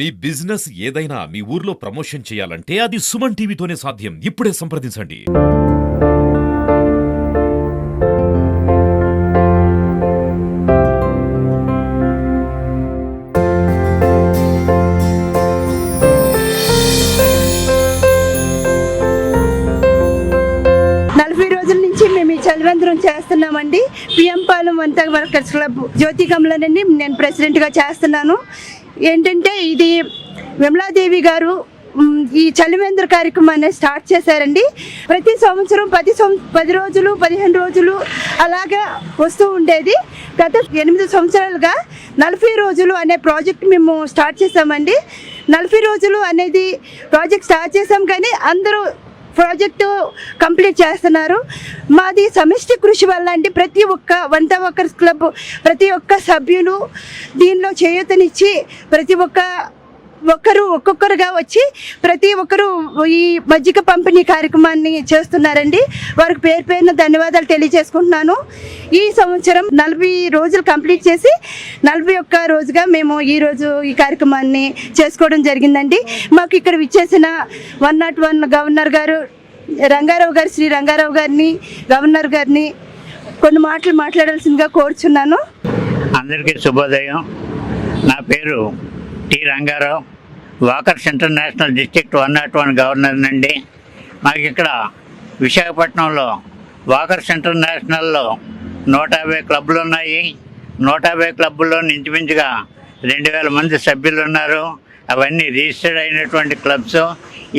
మీ business ఏదైనా మీ ఊర్లో promotion చేయాలంటే అది సుమన్ టీవీతోనే సాధ్యం. ఇప్పుడే సంప్రదించండి. మేము ఈ చలివేంద్రం చేస్తున్నామండి. పిఎం పాలెం వంట వర్కర్స్ క్లబ్ జ్యోతి కమలనండి నేను ప్రెసిడెంట్గా చేస్తున్నాను. ఏంటంటే ఇది విమలాదేవి గారు ఈ చలివేంద్ర కార్యక్రమాన్ని స్టార్ట్ చేశారండి. ప్రతి సంవత్సరం 10 రోజులు 15 రోజులు అలాగా వస్తూ ఉండేది. గత 8 సంవత్సరాలుగా 40 రోజులు అనే ప్రాజెక్ట్ మేము స్టార్ట్ చేసామండి. 40 రోజులు అనేది ప్రాజెక్ట్ స్టార్ట్ చేసాం, కానీ అందరూ ప్రాజెక్టు కంప్లీట్ చేస్తున్నారు. మాది సమిష్టి కృషి వల్ల అండి ప్రతి ఒక్క వంట వర్కర్స్ క్లబ్ ప్రతి ఒక్క సభ్యులు దీనిలో చేయూతనిచ్చి ప్రతి ఒక్కరు ఒక్కొక్కరుగా వచ్చి ప్రతి ఒక్కరు ఈ మజ్జిగ పంపిణీ కార్యక్రమాన్ని చేస్తున్నారండి. వారికి పేరు పేరున ధన్యవాదాలు తెలియజేసుకుంటున్నాను. ఈ సంవత్సరం 40 రోజులు కంప్లీట్ చేసి 41వ రోజుగా మేము ఈరోజు ఈ కార్యక్రమాన్ని చేసుకోవడం జరిగిందండి. మాకు ఇక్కడ విచ్చేసిన 101 గవర్నర్ గారు రంగారావు గారు, శ్రీ రంగారావు గారిని, గవర్నర్ గారిని కొన్ని మాటలు మాట్లాడాల్సిందిగా కోరుచున్నాను. అందరికీ శుభోదయం. నా పేరు T Rangarao, walkers international district 101 governor నండి. మాకు ఇక్కడ విశాఖపట్నంలో వాకర్స్ ఇంటర్నేషనల్లో 150 క్లబ్లు ఉన్నాయి. 150 క్లబ్బుల్లో ఇంచుమించుగా 2000 మంది సభ్యులు ఉన్నారు. అవన్నీ రిజిస్టర్డ్ అయినటువంటి క్లబ్స్.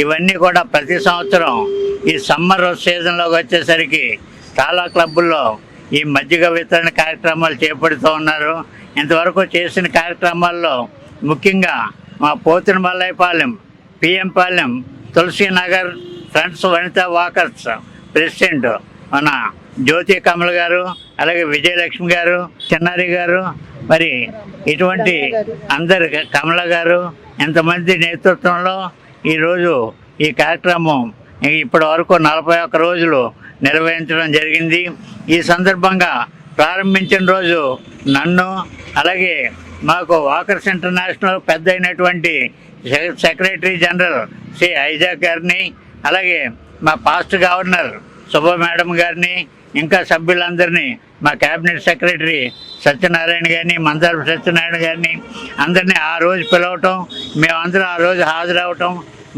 ఇవన్నీ కూడా ప్రతి సంవత్సరం ఈ సమ్మర్ సీజన్లోకి వచ్చేసరికి చాలా క్లబ్బుల్లో ఈ మజ్జిగ వితరణ కార్యక్రమాలు చేపడుతూ ఉన్నారు. ఇంతవరకు చేసిన కార్యక్రమాల్లో ముఖ్యంగా మా Pothina Mallayyapalem, PM Palem, Tulasi Nagar friends Vanita walkers president మన జ్యోతి కమల్ గారు, అలాగే విజయలక్ష్మి గారు, చిన్నారి గారు, మరి ఇటువంటి అందరు కమల గారు ఎంతమంది నేతృత్వంలో ఈరోజు ఈ కార్యక్రమం ఇప్పటి వరకు 41 రోజులు నిర్వహించడం జరిగింది. ఈ సందర్భంగా ప్రారంభించిన రోజు నన్ను, అలాగే మాకు వాకర్స్ ఇంటర్నేషనల్ పెద్ద అయినటువంటి సెక్రటరీ జనరల్ శ్రీ ఐజాక్ గారిని, అలాగే మా పాస్ట్ గవర్నర్ సుబ్బ మేడం గారిని, ఇంకా సభ్యులందరినీ, మా క్యాబినెట్ సెక్రటరీ సత్యనారాయణ గారిని, మందారపు సత్యనారాయణ గారిని అందరినీ ఆ రోజు పిలవటం, మేమందరం ఆ రోజు హాజరవటం,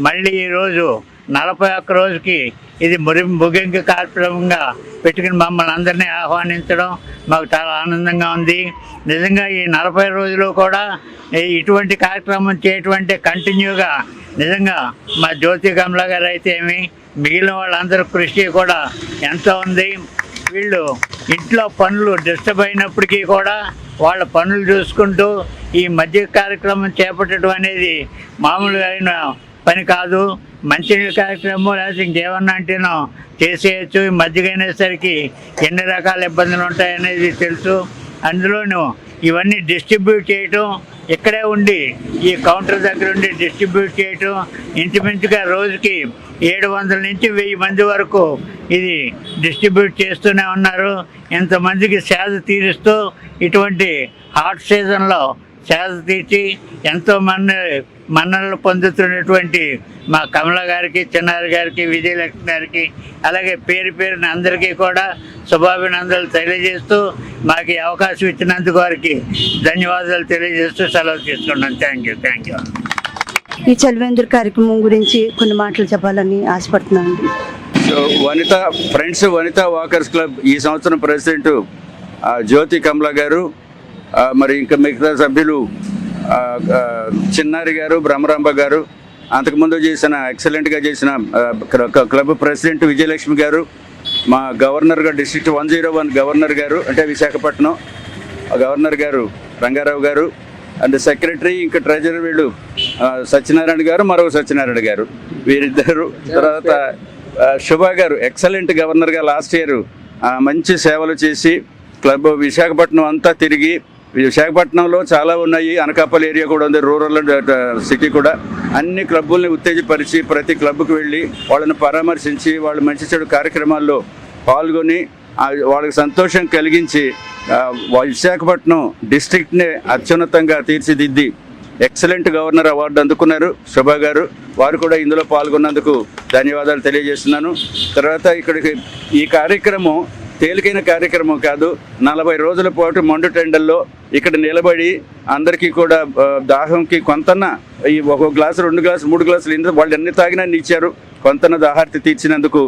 మళ్ళీ ఈరోజు 41 రోజుకి ఇది ముగింపు కార్యక్రమంగా పెట్టుకుని మమ్మల్ని అందరినీ ఆహ్వానించడం మాకు చాలా ఆనందంగా ఉంది. నిజంగా ఈ 40 రోజులు కూడా ఇటువంటి కార్యక్రమం చేయటువంటి కంటిన్యూగా నిజంగా మా జ్యోతి కమల గారు అయితే ఏమి, మిగిలిన వాళ్ళందరూ కృషి కూడా ఎంతో ఉంది. వీళ్ళు ఇంట్లో పనులు డిస్టర్బ్ అయినప్పటికీ కూడా వాళ్ళ పనులు చూసుకుంటూ ఈ మధ్య కార్యక్రమం చేపట్టడం అనేది మామూలుగా అయిన పని కాదు. మంచినీళ్ళ కార్యక్రమం లేకపోతే ఇంకేమన్నా అంటేనో చేసేయచ్చు. ఈ మజ్జిగ అయినేసరికి ఎన్ని రకాల ఇబ్బందులు ఉంటాయనేది తెలుసు. అందులోనూ ఇవన్నీ డిస్ట్రిబ్యూట్ చేయటం, ఇక్కడే ఉండి ఈ కౌంటర్ దగ్గర ఉండి డిస్ట్రిబ్యూట్ చేయటం, ఇంచుమించుగా రోజుకి 700 నుంచి 1000 మంది వరకు ఇది డిస్ట్రిబ్యూట్ చేస్తూనే ఉన్నారు. ఎంతమందికి సేద తీరుస్తూ ఇటువంటి హాట్ సీజన్లో సేద తీర్చి ఎంతో మన్ననలు పొందుతున్నటువంటి మా కమల గారికి, చిన్నారి గారికి, విజయలక్ష్మి గారికి, అలాగే పేరున అందరికీ కూడా శుభాభినందనలు తెలియజేస్తూ మాకు ఈ అవకాశం ఇచ్చినందుకు వారికి ధన్యవాదాలు తెలియజేస్తూ సెలవు తీసుకున్నాను. Thank you. ఈ చలివేంద్ర కార్యక్రమం గురించి కొన్ని మాటలు చెప్పాలని ఆశపడుతున్నాను. వనితా వాకర్స్ క్లబ్ ఈ సంవత్సరం ప్రెసిడెంట్ జ్యోతి కమల గారు, మరి ఇంకా మిగతా సభ్యులు చిన్నారి గారు, బ్రహ్మరాంబ గారు, అంతకుముందు ఎక్సలెంట్గా చేసిన క్లబ్ ప్రెసిడెంట్ విజయలక్ష్మి గారు, మా గవర్నర్ గారు డిస్ట్రిక్ట్ 101 గవర్నర్ గారు అంటే విశాఖపట్నం గవర్నర్ గారు రంగారావు గారు, అండ్ సెక్రటరీ ఇంకా ట్రెజరర్ వీళ్ళు సత్యనారాయణ గారు, మరో సత్యనారాయణ గారు, వీరిద్దరు. తర్వాత శుభ గారు ఎక్సలెంట్ గవర్నర్గా లాస్ట్ ఇయర్ మంచి సేవలు చేసి క్లబ్ విశాఖపట్నం అంతా తిరిగి, విశాఖపట్నంలో చాలా ఉన్నాయి, అనకాపల్లి ఏరియా కూడా ఉంది, రూరల్ సిటీ కూడా, అన్ని క్లబ్బుల్ని ఉత్తేజపరిచి ప్రతి క్లబ్కి వెళ్ళి వాళ్ళని పరామర్శించి వాళ్ళు మంచి చెడు కార్యక్రమాల్లో పాల్గొని వాళ్ళకి సంతోషం కలిగించి విశాఖపట్నం డిస్ట్రిక్ట్ని అత్యున్నతంగా తీర్చిదిద్ది ఎక్సలెంట్ గవర్నర్ అవార్డు అందుకున్నారు శోభా గారు. వారు కూడా ఇందులో పాల్గొన్నందుకు ధన్యవాదాలు తెలియజేస్తున్నాను. తర్వాత ఇక్కడికి ఈ కార్యక్రమం తేలికైన కార్యక్రమం కాదు. 40 రోజుల పాటు మండు టెండల్లో ఇక్కడ నిలబడి అందరికీ కూడా దాహంకి కొంతన్న ఈ ఒక గ్లాసు 2 గ్లాసు 3 గ్లాసులు వాళ్ళు ఎన్ని తాగినా ఇచ్చారు. కొంతన్న దాహార్తి తీర్చినందుకు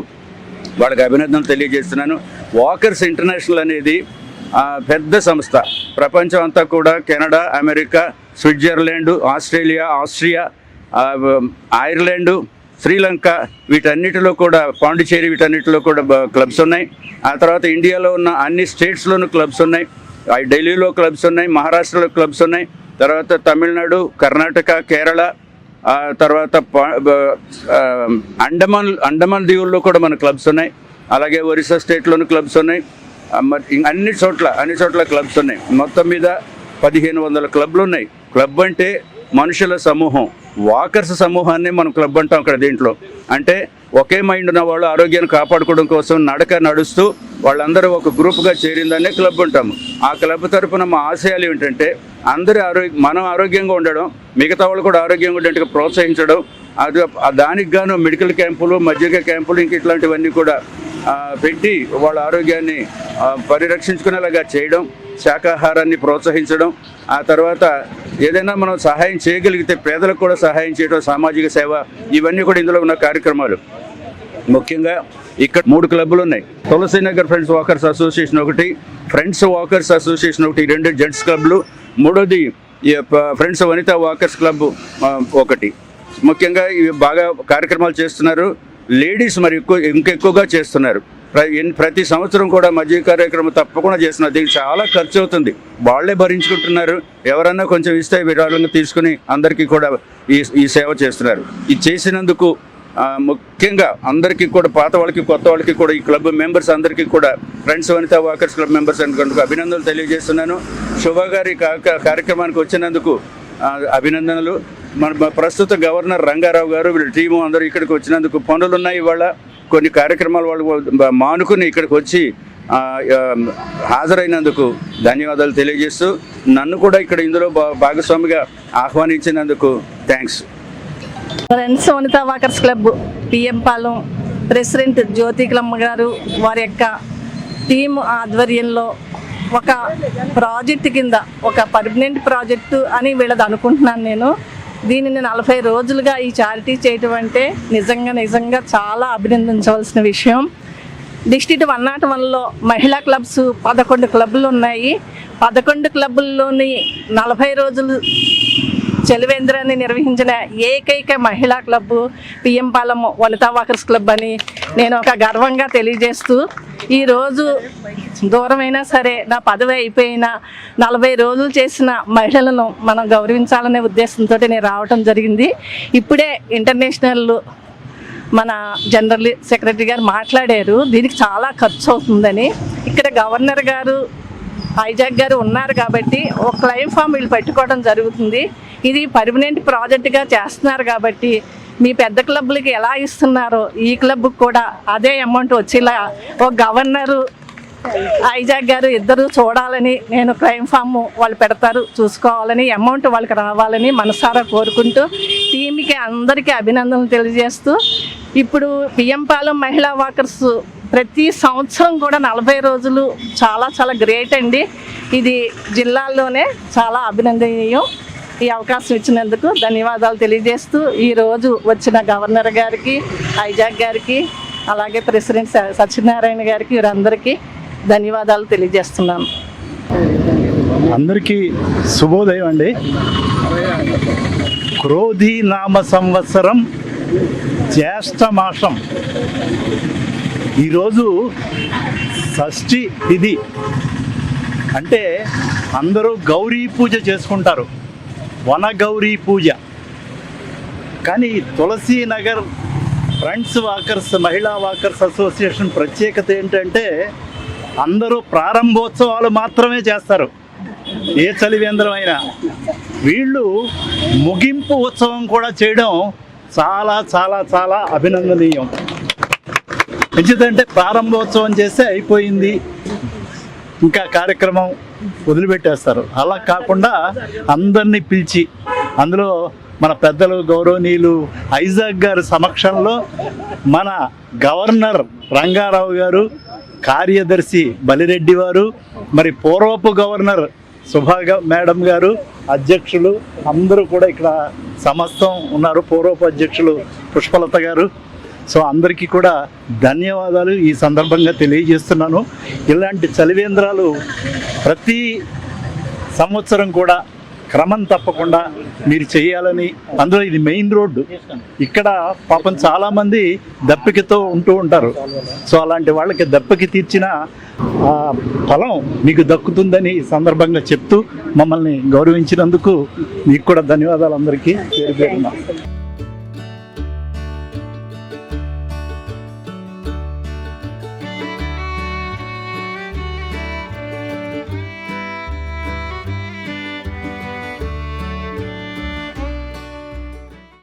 వాళ్ళకి అభినందనలు తెలియజేస్తున్నాను. వాకర్స్ ఇంటర్నేషనల్ అనేది పెద్ద సంస్థ. ప్రపంచం అంతా కూడా Canada, America, Switzerland, Australia, Austria, Ireland, Sri Lanka వీటన్నిటిలో కూడా, పాండిచేరి వీటన్నిటిలో కూడా క్లబ్స్ ఉన్నాయి. ఆ తర్వాత ఇండియాలో ఉన్న అన్ని స్టేట్స్లోనూ క్లబ్స్ ఉన్నాయి. ఢిల్లీలో క్లబ్స్ ఉన్నాయి, మహారాష్ట్రలో క్లబ్స్ ఉన్నాయి, తర్వాత తమిళనాడు, కర్ణాటక, కేరళ, తర్వాత అండమాన్ దీవుల్లో కూడా మన క్లబ్స్ ఉన్నాయి. అలాగే ఒరిస్సా స్టేట్లోనూ క్లబ్స్ ఉన్నాయి. అన్ని చోట్ల క్లబ్స్ ఉన్నాయి. మొత్తం మీద 1500 క్లబ్లు ఉన్నాయి. క్లబ్ అంటే మనుషుల సమూహం, వాకర్స్ సమూహాన్ని మనం క్లబ్ అంటాం. అక్కడ దీంట్లో అంటే ఒకే మైండ్ ఉన్న వాళ్ళు ఆరోగ్యాన్ని కాపాడుకోవడం కోసం నడుస్తూ వాళ్ళందరూ ఒక గ్రూప్గా చేరిందనే క్లబ్ ఉంటాము. ఆ క్లబ్ తరఫున మా ఆశయాలు ఏమిటంటే మనం ఆరోగ్యంగా ఉండడం, మిగతా వాళ్ళు కూడా ఆరోగ్యంగా ఉండేట్టుగా ప్రోత్సహించడం. అది దానికి గాను మెడికల్ క్యాంపులు, మజ్జిగ క్యాంపులు, ఇంక ఇట్లాంటివన్నీ కూడా పెట్టి వాళ్ళ ఆరోగ్యాన్ని పరిరక్షించుకునేలాగా చేయడం, శాకాహారాన్ని ప్రోత్సహించడం. ఆ తర్వాత ఏదైనా మనం సహాయం చేయగలిగితే పేదలకు కూడా సహాయం చేయడం, సామాజిక సేవ, ఇవన్నీ కూడా ఇందులో ఉన్న కార్యక్రమాలు. ముఖ్యంగా ఇక్కడ 3 క్లబ్బులు ఉన్నాయి. తులసీనగర్ ఫ్రెండ్స్ వాకర్స్ అసోసియేషన్ ఒకటి, ఫ్రెండ్స్ వాకర్స్ అసోసియేషన్ ఒకటి, 2 జెంట్స్ క్లబ్లు, 3వది ఫ్రెండ్స్ వనితా వాకర్స్ క్లబ్ ఒకటి. ముఖ్యంగా ఇవి బాగా కార్యక్రమాలు చేస్తున్నారు. లేడీస్ మరి ఇంకెక్కువగా చేస్తున్నారు. ప్రతి సంవత్సరం కూడా మజ్జిగ కార్యక్రమం తప్పకుండా చేస్తున్నారు. దీనికి చాలా ఖర్చు అవుతుంది, వాళ్ళే భరించుకుంటున్నారు. ఎవరన్నా కొంచెం ఇస్తే విరాళంగా తీసుకుని అందరికీ కూడా ఈ సేవ చేస్తున్నారు. ఇది చేసినందుకు ముఖ్యంగా అందరికీ కూడా, పాత వాళ్ళకి కొత్త వాళ్ళకి కూడా, ఈ క్లబ్ మెంబర్స్ అందరికీ కూడా, friends Vanita walkers club members అందుకు అభినందనలు తెలియజేస్తున్నాను. శోభా గారి కార్యక్రమానికి వచ్చినందుకు అభినందనలు. మన ప్రస్తుత గవర్నర్ రంగారావు గారు, వీళ్ళ టీము అందరూ ఇక్కడికి వచ్చినందుకు, పనులు ఉన్నాయి ఇవాళ, కొన్ని కార్యక్రమాలు వాళ్ళు మానుకుని ఇక్కడికి వచ్చి హాజరైనందుకు ధన్యవాదాలు తెలియజేస్తూ, నన్ను కూడా ఇక్కడ ఇందులో భాగస్వామిగా ఆహ్వానించినందుకు thanks. Friends Vanita walkers club PM Palem president Jyothikalamma గారు వారి యొక్క టీం ఆధ్వర్యంలో ఒక ప్రాజెక్టు కింద, ఒక పర్మనెంట్ ప్రాజెక్టు అని వీళ్ళది అనుకుంటున్నాను నేను. దీనిని 40 రోజులుగా ఈ చారిటీ చేయటం అంటే నిజంగా చాలా అభినందించవలసిన విషయం. డిస్ట్రిక్ట్ 101లో మహిళా క్లబ్స్ 11 క్లబ్లు ఉన్నాయి. 11 క్లబ్బుల్లోని 40 రోజులు చలివేంద్రాన్ని నిర్వహించిన ఏకైక మహిళా club PM Palem Vanitha walkers club అని నేను ఒక గర్వంగా తెలియజేస్తూ, ఈరోజు దూరమైనా సరే, నా పదవి అయిపోయినా 40 రోజులు చేసిన మహిళలను మనం గౌరవించాలనే ఉద్దేశంతో నేను రావటం జరిగింది. ఇప్పుడే ఇంటర్నేషనల్ మన జనరల్ సెక్రటరీ గారు మాట్లాడారు, దీనికి చాలా ఖర్చు అవుతుందని. ఇక్కడ గవర్నర్ గారు, ఐజాక్ గారు ఉన్నారు కాబట్టి ఒక క్లెయిమ్ ఫామ్ వీళ్ళు పెట్టుకోవడం జరుగుతుంది. ఇది పర్మనెంట్ ప్రాజెక్టుగా చేస్తున్నారు కాబట్టి మీ పెద్ద క్లబ్లకి ఎలా ఇస్తున్నారో ఈ క్లబ్కి కూడా అదే అమౌంట్ వచ్చేలా ఒక గవర్నరు, ఐజాక్ గారు ఇద్దరు చూడాలని, నేను క్లెయిమ్ ఫామ్ వాళ్ళు పెడతారు చూసుకోవాలని, అమౌంట్ వాళ్ళకి రావాలని మనసారా కోరుకుంటూ టీంకి అందరికీ అభినందనలు తెలియజేస్తూ, ఇప్పుడు పిఎం పాలెం మహిళా వాకర్స్ ప్రతి సంవత్సరం కూడా 40 రోజులు చాలా గ్రేట్ అండి. ఇది జిల్లాల్లోనే చాలా అభినందనీయం. ఈ అవకాశం ఇచ్చినందుకు ధన్యవాదాలు తెలియజేస్తూ, ఈరోజు వచ్చిన గవర్నర్ గారికి, ఐజాక్ గారికి, అలాగే ప్రెసిడెంట్ సత్యనారాయణ గారికి, వీరందరికీ ధన్యవాదాలు తెలియజేస్తున్నాను. అందరికీ శుభోదయం అండి. క్రోధీ నామ సంవత్సరం జ్యేష్ఠ మాసం. ఈరోజు షష్ఠి తిథి. అంటే అందరూ గౌరీ పూజ చేసుకుంటారు, వన గౌరీ పూజ. కానీ తులసీనగర్ ఫ్రెండ్స్ వాకర్స్ మహిళా వాకర్స్ అసోసియేషన్ ప్రత్యేకత ఏంటంటే అందరూ ప్రారంభోత్సవాలు మాత్రమే చేస్తారు, ఏ చలివేంద్రం అయినా. వీళ్ళు ముగింపు ఉత్సవం కూడా చేయడం చాలా అభినందనీయం. ఎందుకంటే ప్రారంభోత్సవం చేస్తే అయిపోయింది, ఇంకా కార్యక్రమం వదిలిపెట్టేస్తారు. అలా కాకుండా అందరినీ పిలిచి అందులో మన పెద్దలు గౌరవనీయులు ఐజాక్ గారి సమక్షంలో మన గవర్నర్ రంగారావు గారు, కార్యదర్శి బలిరెడ్డి వారు, మరి పూర్వపు గవర్నర్ సుభా మేడం గారు, అధ్యక్షులు అందరూ కూడా ఇక్కడ సమస్తం ఉన్నారు, పూర్వపు అధ్యక్షులు పుష్పలత గారు. సో అందరికీ కూడా ధన్యవాదాలు ఈ సందర్భంగా తెలియజేస్తున్నాను. ఇలాంటి చలివేంద్రాలు ప్రతి సంవత్సరం కూడా క్రమం తప్పకుండా మీరు చేయాలని, అందులో ఇది మెయిన్ రోడ్డు, ఇక్కడ పాపం చాలామంది దప్పికతో ఉంటూ ఉంటారు. సో అలాంటి వాళ్ళకి దప్పిక తీర్చిన ఫలం మీకు దక్కుతుందని ఈ సందర్భంగా చెప్తూ మమ్మల్ని గౌరవించినందుకు మీకు కూడా ధన్యవాదాలు అందరికీ పేరు పేరున.